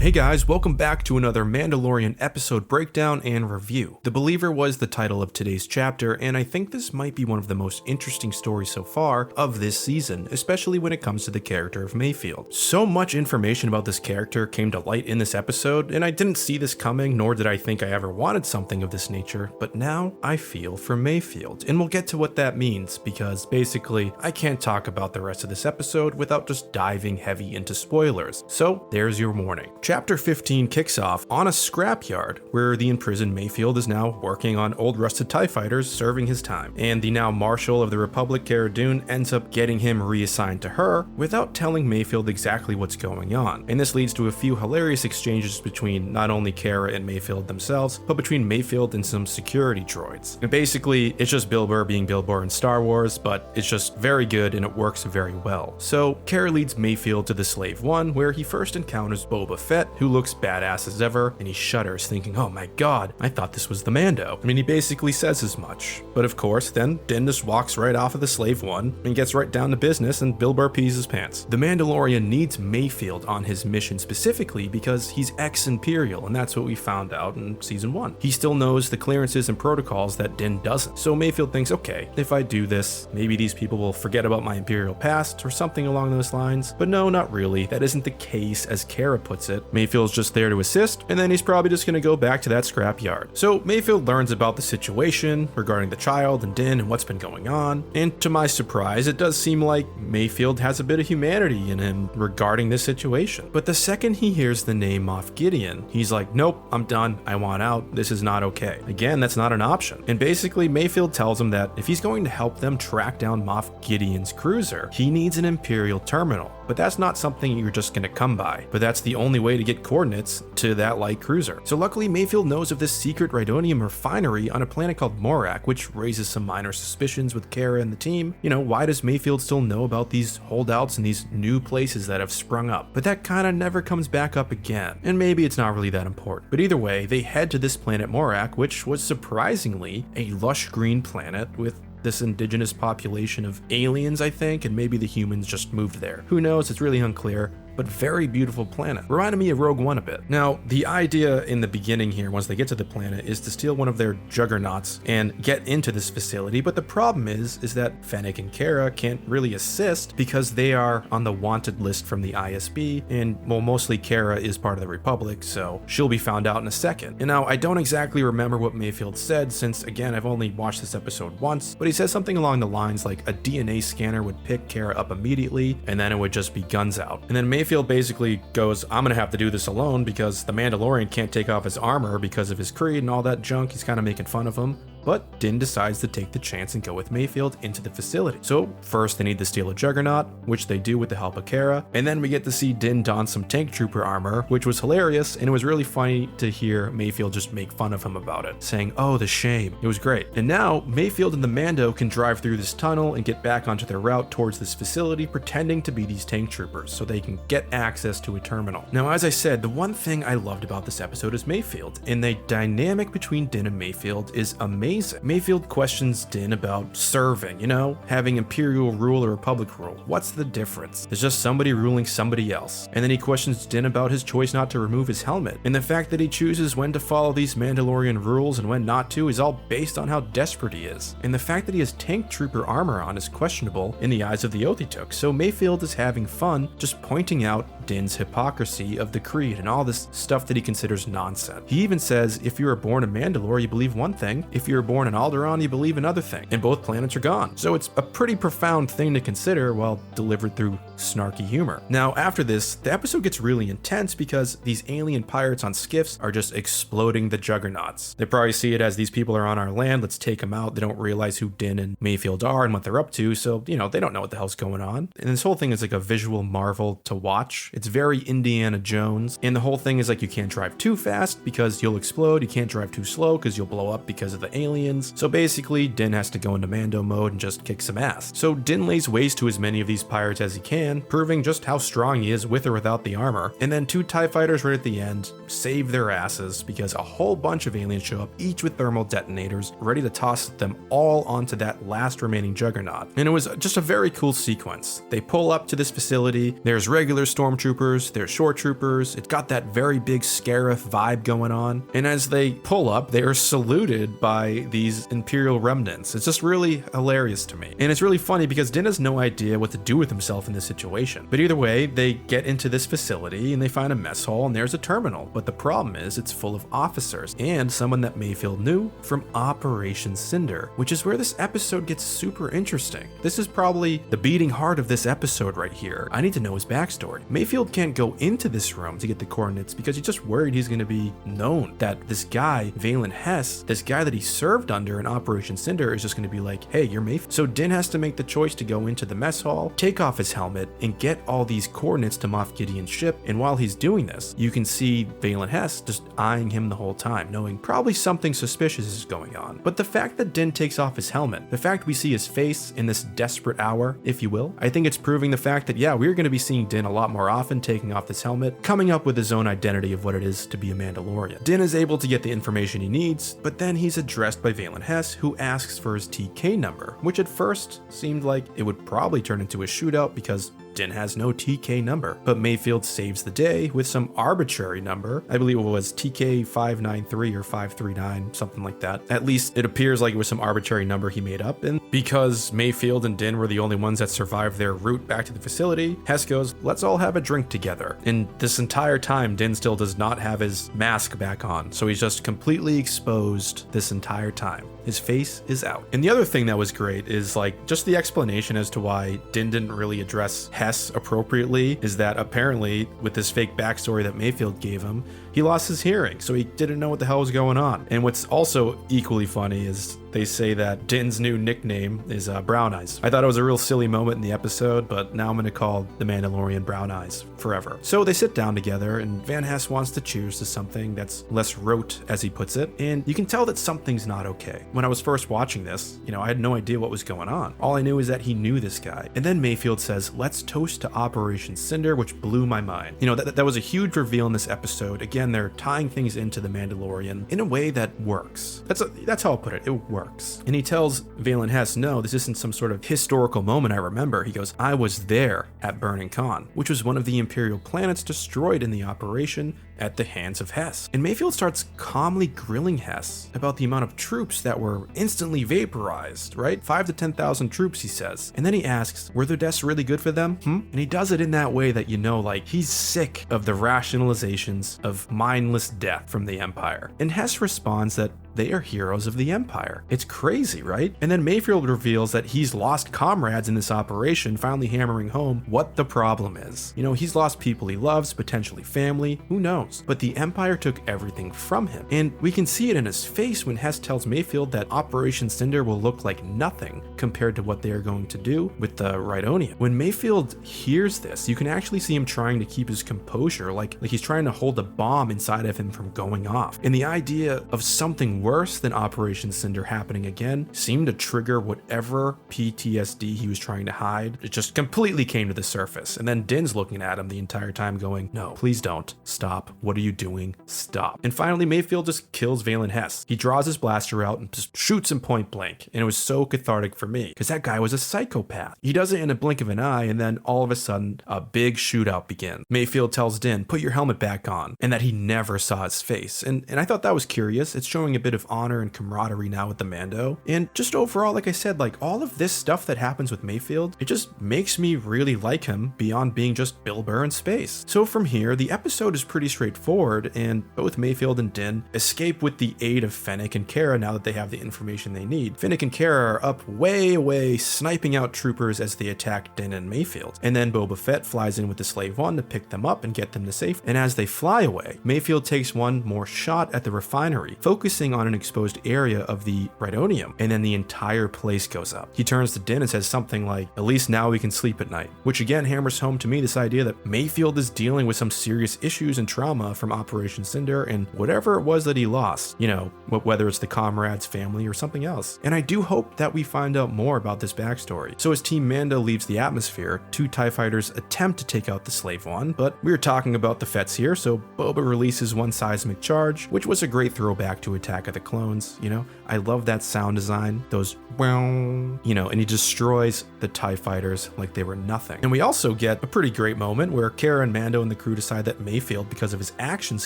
Hey guys, welcome back to another Mandalorian episode breakdown and review. The Believer was the title of today's chapter, and I think this might be one of the most interesting stories so far of this season, especially when it comes to the character of Mayfield. So much information about this character came to light in this episode, and I didn't see this coming, nor did I think I ever wanted something of this nature, but now I feel for Mayfield, and we'll get to what that means, because basically, I can't talk about the rest of this episode without just diving heavy into spoilers. So there's your warning. Chapter 15 kicks off on a scrapyard where the imprisoned Mayfield is now working on old rusted TIE fighters serving his time, and the now Marshal of the Republic, Cara Dune, ends up getting him reassigned to her without telling Mayfield exactly what's going on, and this leads to a few hilarious exchanges between not only Cara and Mayfield themselves, but between Mayfield and some security droids. And basically, it's just Bill Burr being Bill Burr in Star Wars, but it's just very good and it works very well. So Cara leads Mayfield to the Slave One, where he first encounters Boba Fett, who looks badass as ever, and he shudders thinking, oh my god, I thought this was the Mando. I mean, he basically says as much. But of course, then Din just walks right off of the Slave One and gets right down to business, and Bill Burr pees his pants. The Mandalorian needs Mayfield on his mission specifically because he's ex-Imperial, and that's what we found out in Season 1. He still knows the clearances and protocols that Din doesn't. So Mayfield thinks, okay, if I do this, maybe these people will forget about my Imperial past or something along those lines. But no, not really. That isn't the case, as Cara puts it. Mayfield's just there to assist, and then he's probably just gonna go back to that scrap yard. So Mayfield learns about the situation regarding the child and Din and what's been going on, and to my surprise, it does seem like Mayfield has a bit of humanity in him regarding this situation. But the second he hears the name Moff Gideon, he's like, nope, I'm done, I want out, this is not okay. Again, that's not an option. And basically, Mayfield tells him that if he's going to help them track down Moff Gideon's cruiser, he needs an Imperial terminal. But that's not something you're just gonna come by. But that's the only way to get coordinates to that light cruiser. So luckily, Mayfield knows of this secret Rhydonium refinery on a planet called Morak, which raises some minor suspicions with Cara and the team. You know, why does Mayfield still know about these holdouts and these new places that have sprung up? But that kinda never comes back up again. And maybe it's not really that important. But either way, they head to this planet Morak, which was surprisingly a lush green planet with this indigenous population of aliens, I think, and maybe the humans just moved there. Who knows? It's really unclear. But very beautiful planet. Reminded me of Rogue One a bit. Now, the idea in the beginning here, once they get to the planet, is to steal one of their juggernauts and get into this facility, but the problem is that Fennec and Cara can't really assist because they are on the wanted list from the ISB, and well, mostly Cara is part of the Republic, so she'll be found out in a second. And now, I don't exactly remember what Mayfield said, since again, I've only watched this episode once, but he says something along the lines like a DNA scanner would pick Cara up immediately, and then it would just be guns out. And then Mayfield basically goes, I'm gonna have to do this alone because the Mandalorian can't take off his armor because of his creed and all that junk. He's kind of making fun of him. But Din decides to take the chance and go with Mayfield into the facility. So first they need to steal a juggernaut, which they do with the help of Cara, and then we get to see Din don some tank trooper armor, which was hilarious, and it was really funny to hear Mayfield just make fun of him about it, saying, oh, the shame. It was great. And now Mayfield and the Mando can drive through this tunnel and get back onto their route towards this facility, pretending to be these tank troopers so they can get access to a terminal. Now, as I said, the one thing I loved about this episode is Mayfield, and the dynamic between Din and Mayfield is amazing. Mayfield questions Din about serving, you know, having Imperial rule or Republic rule. What's the difference? It's just somebody ruling somebody else. And then he questions Din about his choice not to remove his helmet, and the fact that he chooses when to follow these Mandalorian rules and when not to is all based on how desperate he is. And the fact that he has tank trooper armor on is questionable in the eyes of the oath he took. So Mayfield is having fun just pointing out Din's hypocrisy of the creed and all this stuff that he considers nonsense. He even says, if you were born a Mandalore, you believe one thing. If you're born in Alderaan, you believe another thing, and both planets are gone. So it's a pretty profound thing to consider while delivered through snarky humor. Now, after this, the episode gets really intense because these alien pirates on skiffs are just exploding the juggernauts. They probably see it as these people are on our land, let's take them out. They don't realize who Din and Mayfield are and what they're up to, so, you know, they don't know what the hell's going on. And this whole thing is like a visual marvel to watch. It's very Indiana Jones, and the whole thing is like you can't drive too fast because you'll explode, you can't drive too slow because you'll blow up because of the aliens. So basically, Din has to go into Mando mode and just kick some ass. So Din lays waste to as many of these pirates as he can, can, proving just how strong he is with or without the armor. And then 2 TIE fighters right at the end save their asses because a whole bunch of aliens show up, each with thermal detonators, ready to toss them all onto that last remaining juggernaut. And it was just a very cool sequence. They pull up to this facility, there's regular stormtroopers, there's shore troopers, it's got that very big Scarif vibe going on. And as they pull up, they are saluted by these Imperial remnants. It's just really hilarious to me. And it's really funny because Din has no idea what to do with himself in this situation. But either way, they get into this facility and they find a mess hall and there's a terminal. But the problem is it's full of officers and someone that Mayfield knew from Operation Cinder, which is where this episode gets super interesting. This is probably the beating heart of this episode right here. I need to know his backstory. Mayfield can't go into this room to get the coordinates because he's just worried he's going to be known, that this guy, Valen Hess, this guy that he served under in Operation Cinder, is just going to be like, hey, you're Mayfield. So Din has to make the choice to go into the mess hall, take off his helmet, and get all these coordinates to Moff Gideon's ship. And while he's doing this, you can see Valen Hess just eyeing him the whole time, knowing probably something suspicious is going on. But the fact that Din takes off his helmet, the fact we see his face in this desperate hour, if you will, I think it's proving the fact that, yeah, we're going to be seeing Din a lot more often taking off this helmet, coming up with his own identity of what it is to be a Mandalorian. Din is able to get the information he needs, but then he's addressed by Valen Hess, who asks for his TK number, which at first seemed like it would probably turn into a shootout because Din has no TK number. But Mayfield saves the day with some arbitrary number. I believe it was TK 593 or 539, something like that. At least it appears like it was some arbitrary number he made up. And because Mayfield and Din were the only ones that survived their route back to the facility, Hess goes, let's all have a drink together. And this entire time, Din still does not have his mask back on. So he's just completely exposed this entire time. His face is out. And the other thing that was great is like just the explanation as to why Din didn't really address Hess appropriately is that apparently with this fake backstory that Mayfield gave him, he lost his hearing, so he didn't know what the hell was going on. And what's also equally funny is they say that Din's new nickname is Brown Eyes. I thought it was a real silly moment in the episode, but now I'm going to call the Mandalorian Brown Eyes forever. So they sit down together, and Van Hess wants to choose to something that's less rote, as he puts it, and you can tell that something's not okay. When I was first watching this, I had no idea what was going on. All I knew is that he knew this guy. And then Mayfield says, let's toast to Operation Cinder, which blew my mind. That was a huge reveal in this episode. Again, they're tying things into the Mandalorian in a way that works. That's how I'll put it. It works. And he tells Valen Hess, no, this isn't some sort of historical moment I remember. He goes, I was there at Burning Con, which was one of the Imperial planets destroyed in the operation at the hands of Hess. And Mayfield starts calmly grilling Hess about the amount of troops that were instantly vaporized, right? 5,000 to 10,000 troops, he says. And then he asks, were their deaths really good for them? And he does it in that way that like he's sick of the rationalizations of mindless death from the Empire. And Hess responds that they are heroes of the Empire. It's crazy, right? And then Mayfield reveals that he's lost comrades in this operation, finally hammering home what the problem is. He's lost people he loves, potentially family, who knows? But the Empire took everything from him. And we can see it in his face when Hess tells Mayfield that Operation Cinder will look like nothing compared to what they are going to do with the Rhydonium. When Mayfield hears this, you can actually see him trying to keep his composure, like he's trying to hold a bomb inside of him from going off. And the idea of something worse than Operation Cinder happening again seemed to trigger whatever PTSD he was trying to hide. It just completely came to the surface. And then Din's looking at him the entire time going, no, please don't. Stop. What are you doing? Stop. And finally, Mayfield just kills Valen Hess. He draws his blaster out and just shoots him point blank. And it was so cathartic for me because that guy was a psychopath. He does it in a blink of an eye, and then all of a sudden, a big shootout begins. Mayfield tells Din, put your helmet back on, and that he never saw his face. And I thought that was curious. It's showing a bit of honor and camaraderie now with the Mando. And just overall, like I said, all of this stuff that happens with Mayfield, it just makes me really like him beyond being just Bill Burr in space. So from here, the episode is pretty straightforward, and both Mayfield and Din escape with the aid of Fennec and Cara now that they have the information they need. Fennec and Cara are up way away, sniping out troopers as they attack Din and Mayfield. And then Boba Fett flies in with the Slave One to pick them up and get them to safety. And as they fly away, Mayfield takes one more shot at the refinery, focusing on an exposed area of the Rhydonium, and then the entire place goes up. He turns to Din and says something like, at least now we can sleep at night, which again hammers home to me this idea that Mayfield is dealing with some serious issues and trauma trauma from Operation Cinder and whatever it was that he lost, you know, whether it's the comrades, family, or something else. And I do hope that we find out more about this backstory. So as Team Mando leaves the atmosphere, 2 TIE fighters attempt to take out the Slave One, but we're talking about the Fets here, so Boba releases one seismic charge, which was a great throwback to Attack of the Clones, you know? I love that sound design, those you know, and he destroys the TIE fighters like they were nothing. And we also get a pretty great moment where Cara and Mando and the crew decide that Mayfield, because of his actions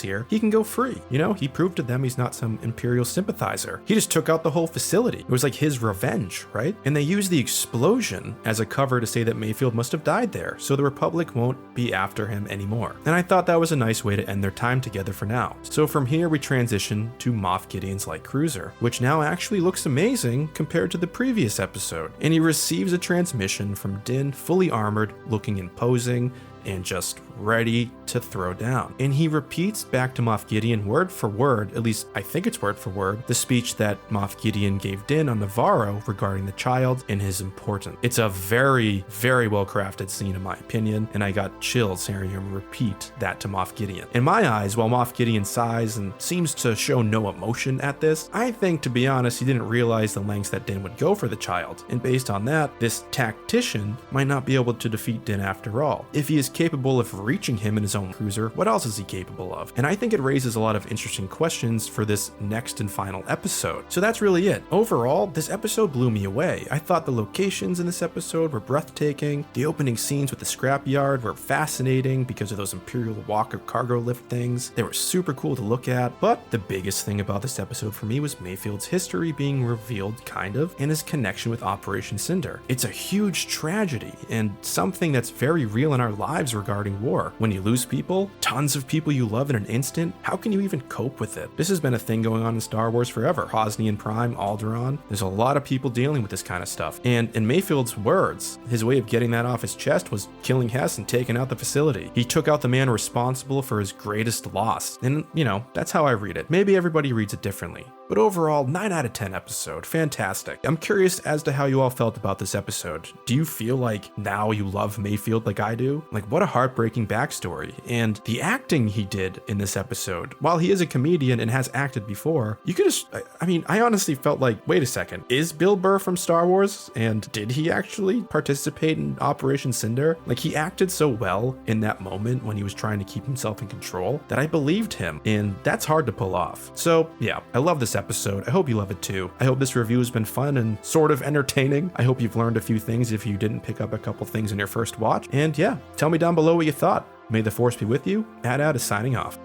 here, he can go free. You know, he proved to them he's not some Imperial sympathizer. He just took out the whole facility. It was like his revenge, right? And they use the explosion as a cover to say that Mayfield must have died there, so the Republic won't be after him anymore. And I thought that was a nice way to end their time together for now. So from here we transition to Moff Gideon's light cruiser, which now actually looks amazing compared to the previous episode. And he receives a transmission from Din, fully armored, looking imposing, and just ready to throw down. And he repeats back to Moff Gideon word for word, at least I think it's word for word, the speech that Moff Gideon gave Din on Navarro regarding the child and his importance. It's a very, very well crafted scene in my opinion, and I got chills hearing him repeat that to Moff Gideon. In my eyes, while Moff Gideon sighs and seems to show no emotion at this, I think, to be honest, he didn't realize the lengths that Din would go for the child, and based on that, this tactician might not be able to defeat Din after all. If he is capable of reaching him in his own cruiser, what else is he capable of? And I think it raises a lot of interesting questions for this next and final episode. So that's really it. Overall, this episode blew me away. I thought the locations in this episode were breathtaking. The opening scenes with the scrapyard were fascinating because of those Imperial Walker cargo lift things. They were super cool to look at, but the biggest thing about this episode for me was Mayfield's history being revealed, kind of, and his connection with Operation Cinder. It's a huge tragedy and something that's very real in our lives regarding war. When you lose people, tons of people you love in an instant, how can you even cope with it? This has been a thing going on in Star Wars forever. Hosnian Prime, Alderaan, there's a lot of people dealing with this kind of stuff. And in Mayfield's words, his way of getting that off his chest was killing Hess and taking out the facility. He took out the man responsible for his greatest loss. And, you know, that's how I read it. Maybe everybody reads it differently. But overall, 9 out of 10 episode. Fantastic. I'm curious as to how you all felt about this episode. Do you feel like now you love Mayfield like I do? Like, what a heartbreaking backstory. And the acting he did in this episode, while he is a comedian and has acted before, you could just, I honestly felt like, wait a second, is Bill Burr from Star Wars? And did he actually participate in Operation Cinder? Like, he acted so well in that moment when he was trying to keep himself in control that I believed him. And that's hard to pull off. So yeah, I love this episode. I hope you love it too. I hope this review has been fun and sort of entertaining. I hope you've learned a few things if you didn't pick up a couple things in your first watch. And yeah, tell me down below what you thought. May the Force be with you. Ad is signing off.